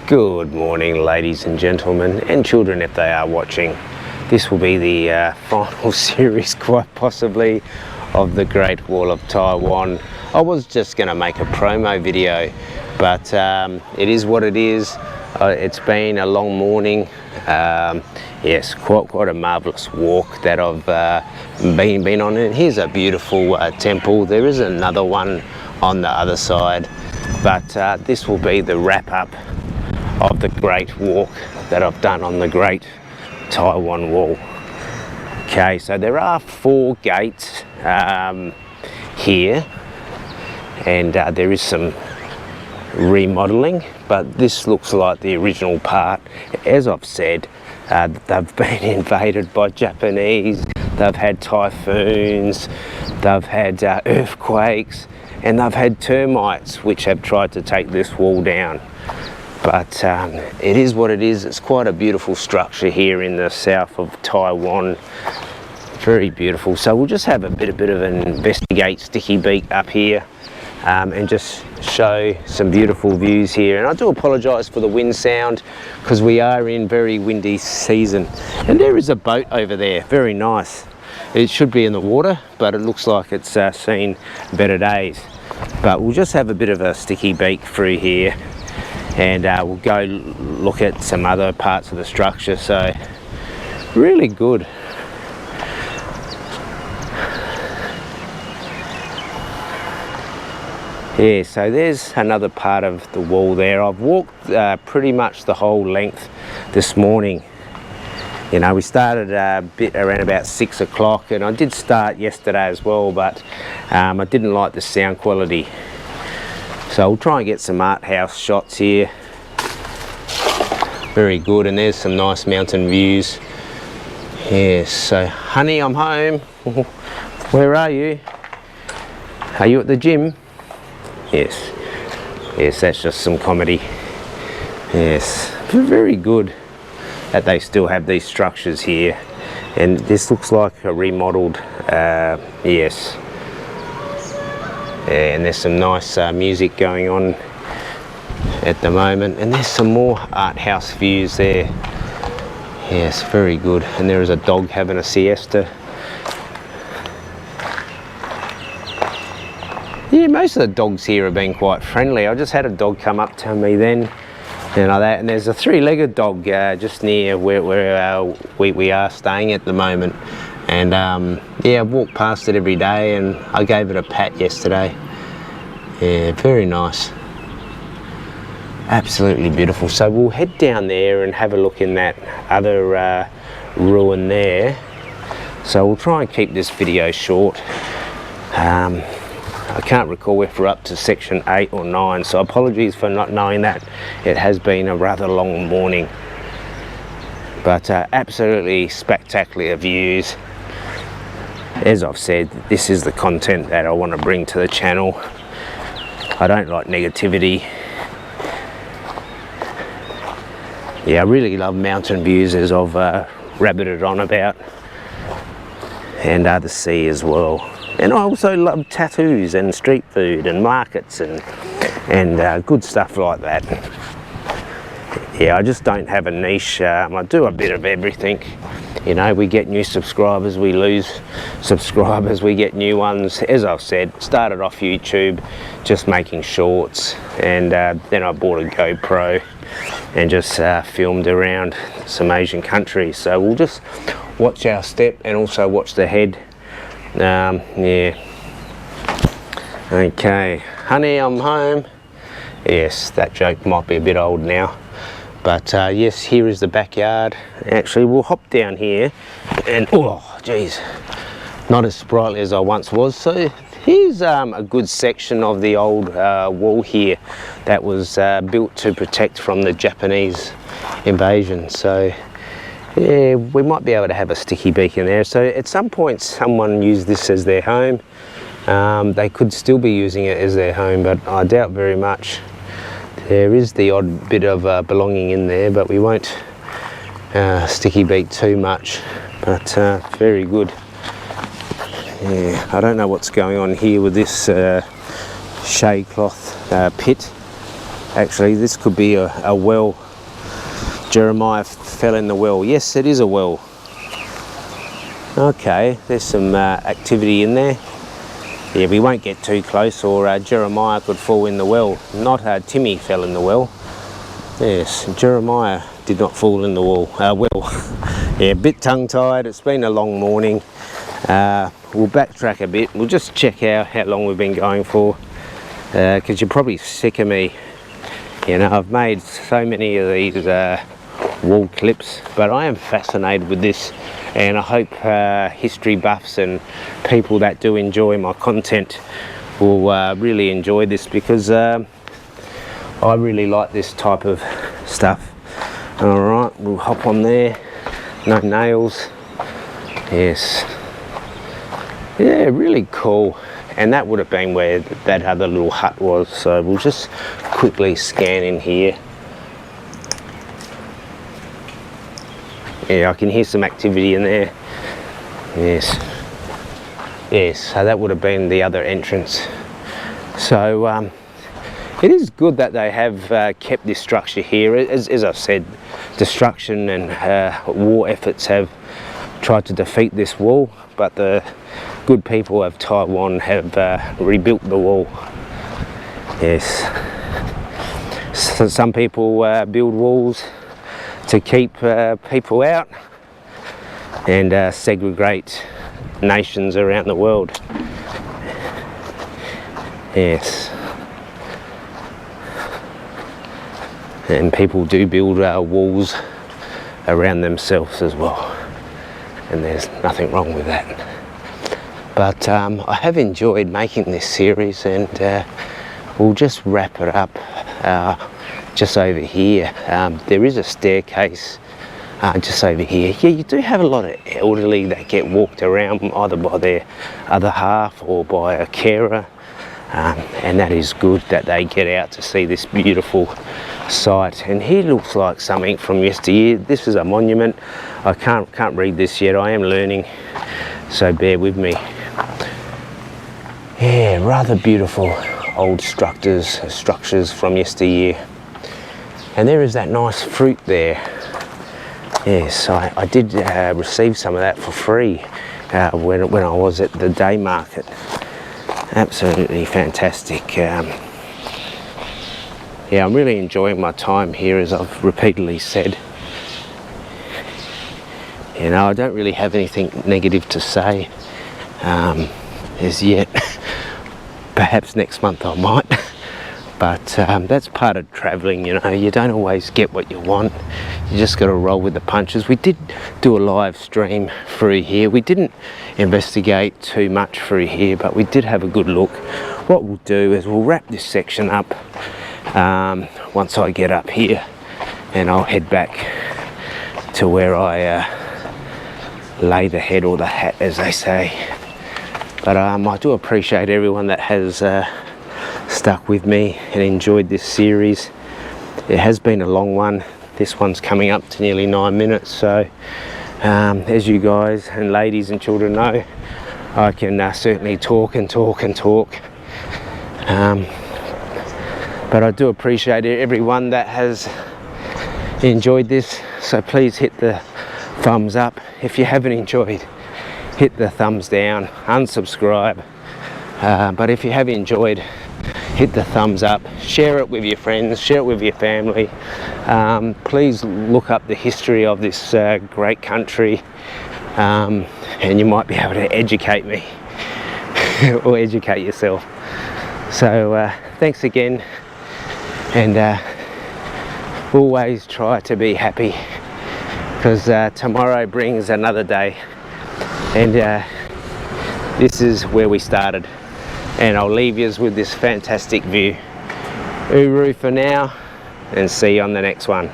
Good morning, ladies and gentlemen, and children if they are watching. This will be the final series, quite possibly, of the Great Wall of Taiwan. I was just going to make a promo video, but it is what it is. It's been a long morning. Yes, quite a marvellous walk that I've been on. And here's a beautiful temple. There is another one on the other side, but this will be the wrap-up of the great walk that I've done on the Great Taiwan Wall. Okay, so there are 4 gates here, and there is some remodeling, but this looks like the original part. As I've said, they've been invaded by Japanese, they've had typhoons, they've had earthquakes, and they've had termites which have tried to take this wall down. But it is what it is. It's quite a beautiful structure here in the south of Taiwan. Very beautiful. So we'll just have a bit of an investigate sticky beak up here and just show some beautiful views here. And I do apologise for the wind sound because we are in very windy season. And there is a boat over there, very nice. It should be in the water, but it looks like it's seen better days. But we'll just have a bit of a sticky beak through here, and we'll go look at some other parts of the structure. So really good. Yeah, so there's another part of the wall there. I've walked pretty much the whole length this morning. You know, we started a bit around about 6 o'clock, and I did start yesterday as well, but I didn't like the sound quality. So we'll try and get some art house shots here. Very good, and there's some nice mountain views. Yes, so honey, I'm home. Where are you? Are you at the gym? Yes. Yes, that's just some comedy. Yes, very good that they still have these structures here. And this looks like a remodeled, yes. Yeah, and there's some nice music going on at the moment, and there's some more art house views there. Yes, very good. And there is a dog having a siesta. Yeah, most of the dogs here have been quite friendly. I just had a dog come up to me then, you know, that, and there's a 3-legged dog just near where we are staying at the moment. And yeah, I walk past it every day, and I gave it a pat yesterday. Yeah, very nice. Absolutely beautiful. So we'll head down there and have a look in that other ruin there. So we'll try and keep this video short. I can't recall if we're up to section 8 or 9, so apologies for not knowing that. It has been a rather long morning. But absolutely spectacular views. As I've said, this is the content that I want to bring to the channel. I don't like negativity. Yeah, I really love mountain views, as I've rabbited on about, and the sea as well. And I also love tattoos and street food and markets and good stuff like that. Yeah, I just don't have a niche. I do a bit of everything. You know, we get new subscribers, we lose subscribers, we get new ones. As I've said, started off YouTube just making shorts, and then I bought a GoPro and just filmed around some Asian countries. So we'll just watch our step and also watch the head. Yeah. Okay, honey, I'm home. Yes, that joke might be a bit old now. But yes, here is the backyard. Actually, we'll hop down here, and oh geez, not as sprightly as I once was. So here's a good section of the old wall here that was built to protect from the Japanese invasion. So yeah, we might be able to have a sticky beak in there. So at some point someone used this as their home. They could still be using it as their home, but I doubt very much. There is the odd bit of belonging in there, but we won't sticky beak too much. But very good. Yeah, I don't know what's going on here with this shade cloth pit. Actually, this could be a well. Jeremiah fell in the well. Yes, it is a well. Okay, there's some activity in there. Yeah, we won't get too close, or Jeremiah could fall in the well. Not Timmy fell in the well. Yes, Jeremiah did not fall in the well. Yeah, a bit tongue-tied. It's been a long morning. We'll backtrack a bit. We'll just check out how long we've been going for, because you're probably sick of me. You know, I've made so many of these wall clips, but I am fascinated with this, and I hope history buffs and people that do enjoy my content will really enjoy this, because I really like this type of stuff. Alright, we'll hop on there. No nails. Yes. Yeah, really cool. And that would have been where that other little hut was, so we'll just quickly scan in here. Yeah, I can hear some activity in there. Yes. Yes, so that would have been the other entrance. So it is good that they have kept this structure here. As I've said, destruction and war efforts have tried to defeat this wall, but the good people of Taiwan have rebuilt the wall. Yes. So some people build walls to keep people out and segregate nations around the world. Yes. And people do build walls around themselves as well, and there's nothing wrong with that. But I have enjoyed making this series, and we'll just wrap it up just over here. There is a staircase just over here. Yeah, you do have a lot of elderly that get walked around either by their other half or by a carer, and that is good that they get out to see this beautiful site. And here looks like something from yesteryear. This is a monument. I can't read this yet. I am learning, so bear with me. Yeah, rather beautiful old structures from yesteryear. And there is that nice fruit there. Yes, I did receive some of that for free when I was at the day market. Absolutely fantastic. Yeah, I'm really enjoying my time here, as I've repeatedly said. You know, I don't really have anything negative to say as yet. Perhaps next month I might. But that's part of travelling, you know. You don't always get what you want. You just got to roll with the punches. We did do a live stream through here. We didn't investigate too much through here, but we did have a good look. What we'll do is we'll wrap this section up once I get up here, and I'll head back to where I lay the head, or the hat as they say. But I do appreciate everyone that has stuck with me and enjoyed this series. It has been a long one. This one's coming up to nearly 9 minutes, so as you guys and ladies and children know, I can certainly talk and talk and talk. But I do appreciate everyone that has enjoyed this, so please hit the thumbs up. If you haven't enjoyed, hit the thumbs down, unsubscribe. But if you have enjoyed, hit the thumbs up, share it with your friends, share it with your family. Please look up the history of this great country, and you might be able to educate me or educate yourself. So thanks again, and always try to be happy, because tomorrow brings another day, and this is where we started. And I'll leave you with this fantastic view. Uru for now, and see you on the next one.